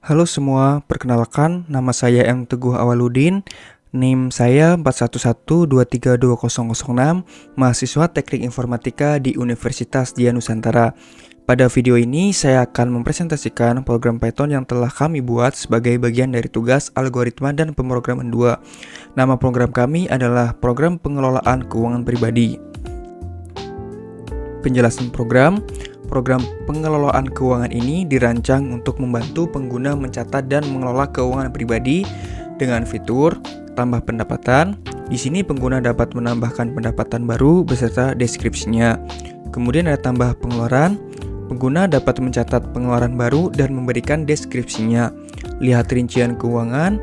Halo semua, perkenalkan nama saya M. Teguh Awaludin. NIM saya 4112320006, mahasiswa Teknik Informatika di Universitas Dian Nusantara. Pada video ini saya akan mempresentasikan program Python yang telah kami buat sebagai bagian dari tugas algoritma dan pemrograman 2. Nama program kami adalah Program Pengelolaan Keuangan Pribadi. Penjelasan program pengelolaan keuangan ini dirancang untuk membantu pengguna mencatat dan mengelola keuangan pribadi dengan fitur tambah pendapatan. Di sini pengguna dapat menambahkan pendapatan baru beserta deskripsinya. Kemudian ada tambah pengeluaran. Pengguna dapat mencatat pengeluaran baru dan memberikan deskripsinya. Lihat rincian keuangan,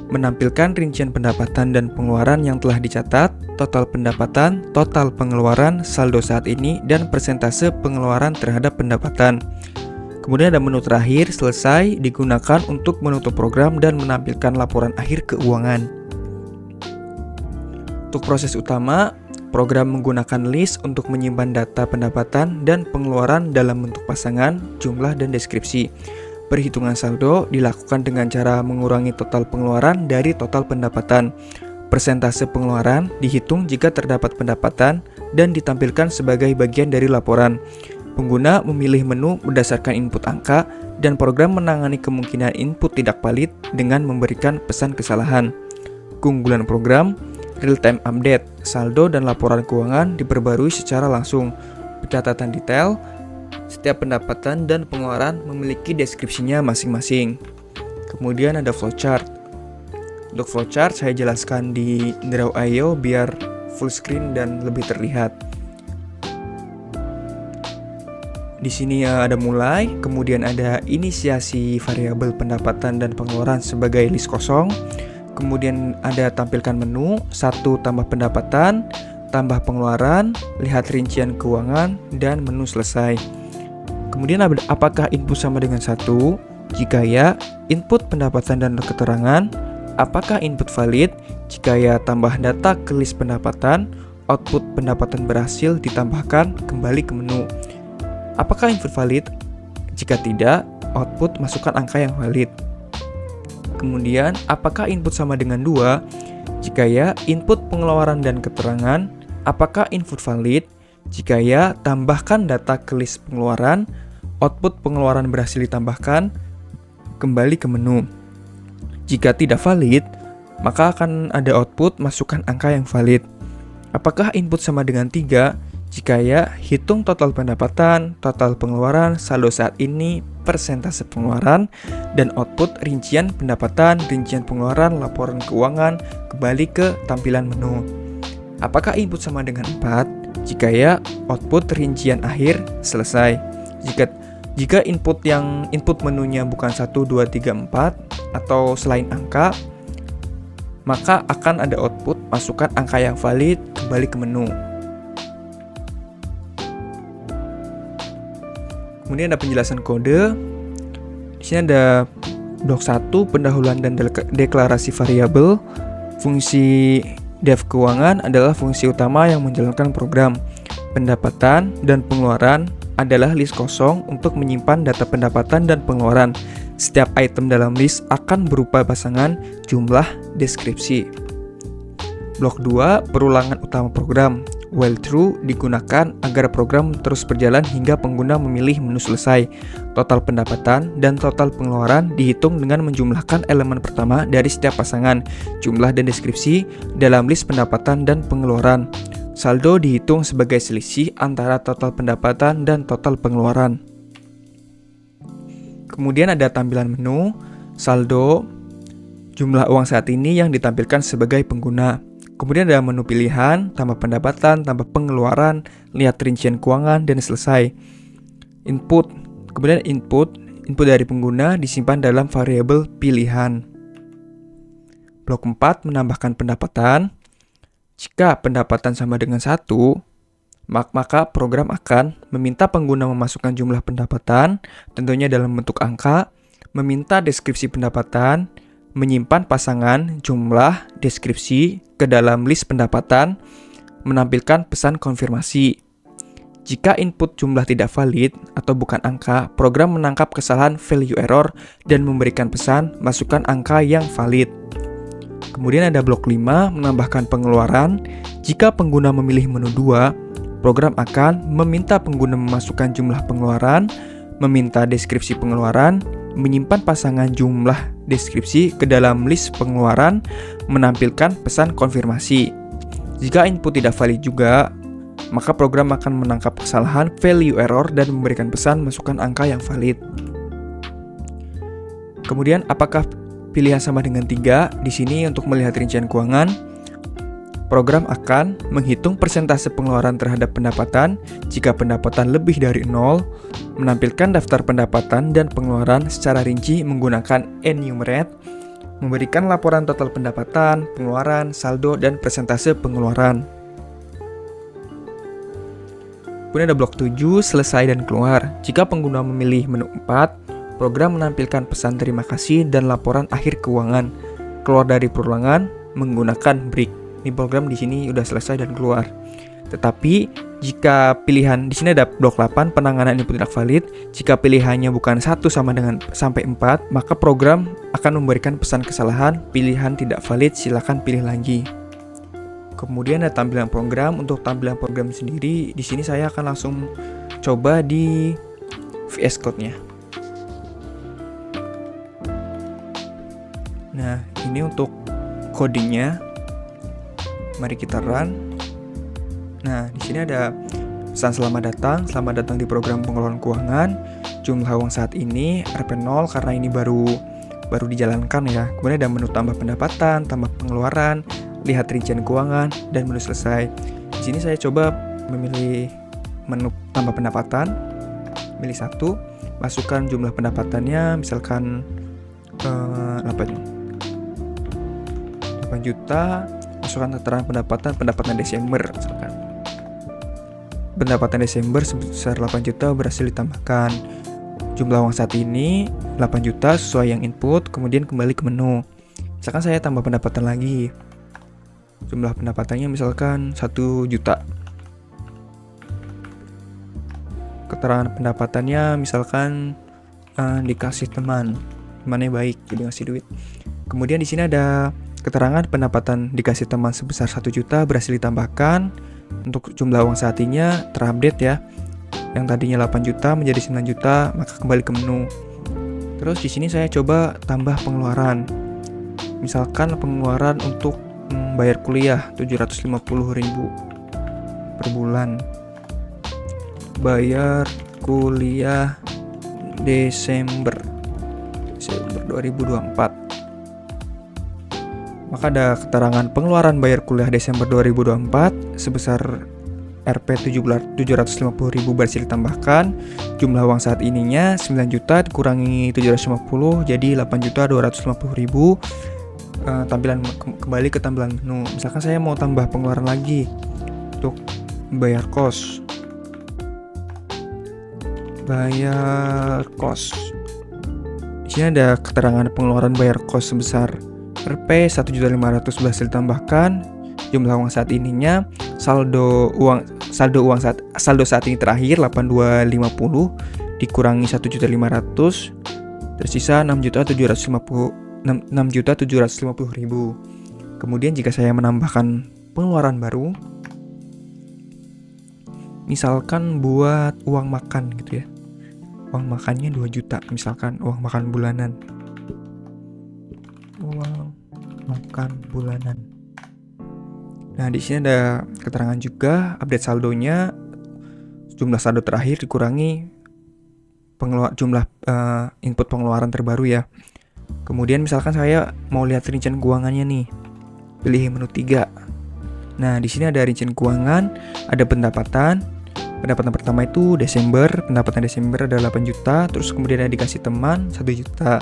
menampilkan rincian pendapatan dan pengeluaran yang telah dicatat, total pendapatan, total pengeluaran, saldo saat ini, dan persentase pengeluaran terhadap pendapatan. Kemudian ada menu terakhir, selesai, digunakan untuk menutup program dan menampilkan laporan akhir keuangan. Untuk proses utama, program menggunakan list untuk menyimpan data pendapatan dan pengeluaran dalam bentuk pasangan, jumlah, dan deskripsi. Perhitungan saldo dilakukan dengan cara mengurangi total pengeluaran dari total pendapatan. Persentase pengeluaran dihitung jika terdapat pendapatan dan ditampilkan sebagai bagian dari laporan. Pengguna memilih menu berdasarkan input angka dan program menangani kemungkinan input tidak valid dengan memberikan pesan kesalahan. Keunggulan program, real-time update, saldo dan laporan keuangan diperbarui secara langsung. Pencatatan detail, setiap pendapatan dan pengeluaran memiliki deskripsinya masing-masing. Kemudian ada flowchart. Untuk flowchart saya jelaskan di Draw.io biar full screen dan lebih terlihat. Di sini ada mulai, kemudian ada inisiasi variabel pendapatan dan pengeluaran sebagai list kosong. Kemudian ada tampilkan menu, 1 tambah pendapatan, tambah pengeluaran, lihat rincian keuangan, dan menu selesai. Kemudian apakah input sama dengan 1? Jika ya, input pendapatan dan keterangan. Apakah input valid? Jika ya, tambah data ke list pendapatan. Output pendapatan berhasil ditambahkan, kembali ke menu. Apakah input valid? Jika tidak, output masukkan angka yang valid. Kemudian, apakah input sama dengan 2? Jika ya, input pengeluaran dan keterangan. Apakah input valid? Jika ya, tambahkan data ke list pengeluaran, output pengeluaran berhasil ditambahkan, kembali ke menu. Jika tidak valid, maka akan ada output masukkan angka yang valid. Apakah input sama dengan 3? Jika ya, hitung total pendapatan, total pengeluaran, saldo saat ini, persentase pengeluaran, dan output rincian pendapatan, rincian pengeluaran, laporan keuangan, kembali ke tampilan menu. Apakah input sama dengan 4? Jika ya, output rincian akhir selesai. Jika input menunya bukan 1, 2, 3, 4 atau selain angka, maka akan ada output masukkan angka yang valid, kembali ke menu. Kemudian ada penjelasan kode. Di sini ada blok 1, pendahuluan dan deklarasi variabel. Fungsi dev keuangan adalah fungsi utama yang menjalankan program. Pendapatan dan pengeluaran adalah list kosong untuk menyimpan data pendapatan dan pengeluaran. Setiap item dalam list akan berupa pasangan, jumlah, deskripsi. Blok 2, perulangan utama program. While true digunakan agar program terus berjalan hingga pengguna memilih menu selesai. Total pendapatan dan total pengeluaran dihitung dengan menjumlahkan elemen pertama dari setiap pasangan, jumlah dan deskripsi dalam list pendapatan dan pengeluaran. Saldo dihitung sebagai selisih antara total pendapatan dan total pengeluaran. Kemudian ada tampilan menu, saldo, jumlah uang saat ini yang ditampilkan sebagai pengguna. Kemudian ada menu pilihan, tambah pendapatan, tambah pengeluaran, lihat rincian keuangan, dan selesai. Input, kemudian input dari pengguna disimpan dalam variabel pilihan. Blok 4, menambahkan pendapatan. Jika pendapatan sama dengan 1, maka program akan meminta pengguna memasukkan jumlah pendapatan, tentunya dalam bentuk angka, meminta deskripsi pendapatan, menyimpan pasangan, jumlah, deskripsi ke dalam list pendapatan, menampilkan pesan konfirmasi. Jika input jumlah tidak valid atau bukan angka, program menangkap kesalahan value error dan memberikan pesan masukkan angka yang valid. Kemudian ada blok 5, menambahkan pengeluaran. Jika pengguna memilih menu 2, program akan meminta pengguna memasukkan jumlah pengeluaran, meminta deskripsi pengeluaran, menyimpan pasangan jumlah deskripsi ke dalam list pengeluaran, menampilkan pesan konfirmasi. Jika input tidak valid juga, maka program akan menangkap kesalahan value error dan memberikan pesan masukkan angka yang valid. Kemudian apakah pilihan sama dengan 3? Di sini untuk melihat rincian keuangan, program akan menghitung persentase pengeluaran terhadap pendapatan. Jika pendapatan lebih dari 0, menampilkan daftar pendapatan dan pengeluaran secara rinci menggunakan enumerate, memberikan laporan total pendapatan, pengeluaran, saldo, dan persentase pengeluaran. Kemudian ada blok 7, selesai dan keluar. Jika pengguna memilih menu 4, program menampilkan pesan terima kasih dan laporan akhir keuangan. Keluar dari perulangan menggunakan break. Ini program di sini udah selesai dan keluar. Tetapi jika pilihan di sini ada blok 8, penanganan input tidak valid. Jika pilihannya bukan 1 sampai 4, maka program akan memberikan pesan kesalahan, pilihan tidak valid, silakan pilih lagi. Kemudian ada tampilan program. Untuk tampilan program sendiri, di sini saya akan langsung coba di VS Code-nya. Nah, ini untuk codingnya. Mari kita run. Nah, di sini ada pesan selamat datang di program pengelolaan keuangan. Jumlah uang saat ini Rp0 karena ini baru dijalankan ya. Kemudian ada menu tambah pendapatan, tambah pengeluaran, lihat rincian keuangan, dan menu selesai. Di sini saya coba memilih menu tambah pendapatan, pilih 1, masukkan jumlah pendapatannya, misalkan 8 juta, masukkan keterangan pendapatan Desember, misalkan. Pendapatan Desember sebesar 8 juta berhasil ditambahkan. Jumlah uang saat ini 8 juta sesuai yang input, kemudian kembali ke menu. Misalkan saya tambah pendapatan lagi. Jumlah pendapatannya misalkan 1 juta. Keterangan pendapatannya misalkan dikasih temannya baik, jadi ngasih duit. Kemudian di sini ada keterangan pendapatan dikasih teman sebesar 1 juta berhasil ditambahkan. Untuk jumlah uang saat ini terupdate ya. Yang tadinya 8 juta menjadi 9 juta, maka kembali ke menu. Terus di sini saya coba tambah pengeluaran. Misalkan pengeluaran untuk bayar kuliah 750.000 per bulan. Bayar kuliah Desember 2024. Maka ada keterangan pengeluaran bayar kuliah Desember 2024 sebesar Rp750.000 berhasil ditambahkan. Jumlah uang saat ininya 9 juta dikurangi 750 jadi 8.250.000. Tampilan kembali ke tampilan menu. Misalkan saya mau tambah pengeluaran lagi untuk bayar kos. Di sini ada keterangan pengeluaran bayar kos sebesar Rp1.500.000 berhasil ditambahkan. Jumlah uang saat ininya saldo saat ini terakhir 8.250 dikurangi 1.500.000 tersisa 6.750.000. Kemudian jika saya menambahkan pengeluaran baru, misalkan buat uang makan gitu ya. Uang makannya 2 juta, misalkan uang makan bulanan. Uang makan bulanan. Nah, di sini ada keterangan juga update saldonya. Jumlah saldo terakhir dikurangi jumlah input pengeluaran terbaru ya. Kemudian misalkan saya mau lihat rincian keuangannya nih. Pilih menu 3. Nah, di sini ada rincian keuangan, ada pendapatan. Pendapatan pertama itu Desember, pendapatan Desember ada 8 juta, terus kemudian ada dikasih teman 1 juta.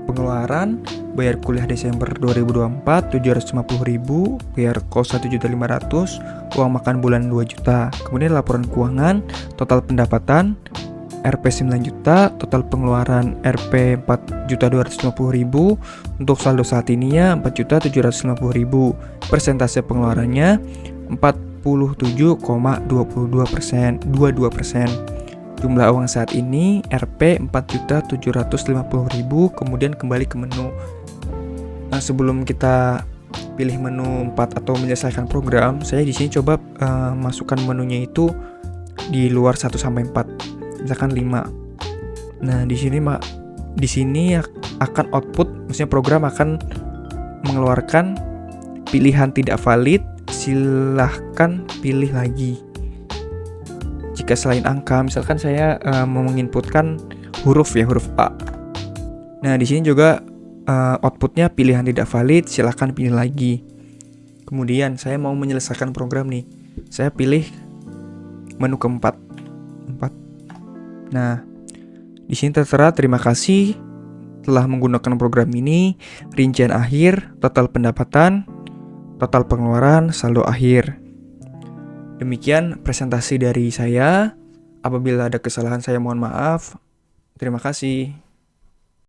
Pengeluaran, bayar kuliah Desember 2024 750.000, bayar kos 1.500.000, uang makan bulan 2 juta. Kemudian laporan keuangan, total pendapatan Rp 9 juta, total pengeluaran Rp 4.250.000, untuk saldo saat ininya 4.750.000. Persentase pengeluarannya 40% 22%. Jumlah uang saat ini Rp 4.750.000. Kemudian kembali ke menu. Sebelum kita pilih menu 4 atau menyelesaikan program, saya di sini coba masukkan menunya itu di luar 1 sampai 4. Misalkan 5. Nah, di sini akan output, maksudnya program akan mengeluarkan pilihan tidak valid, silahkan pilih lagi. Jika selain angka, misalkan saya mau menginputkan huruf A. Nah, di sini juga outputnya pilihan tidak valid, silahkan pilih lagi. Kemudian saya mau menyelesaikan program nih. Saya pilih menu keempat. 4. Nah, di sini tertera terima kasih telah menggunakan program ini, rincian akhir, total pendapatan, total pengeluaran, saldo akhir. Demikian presentasi dari saya. Apabila ada kesalahan saya mohon maaf. Terima kasih.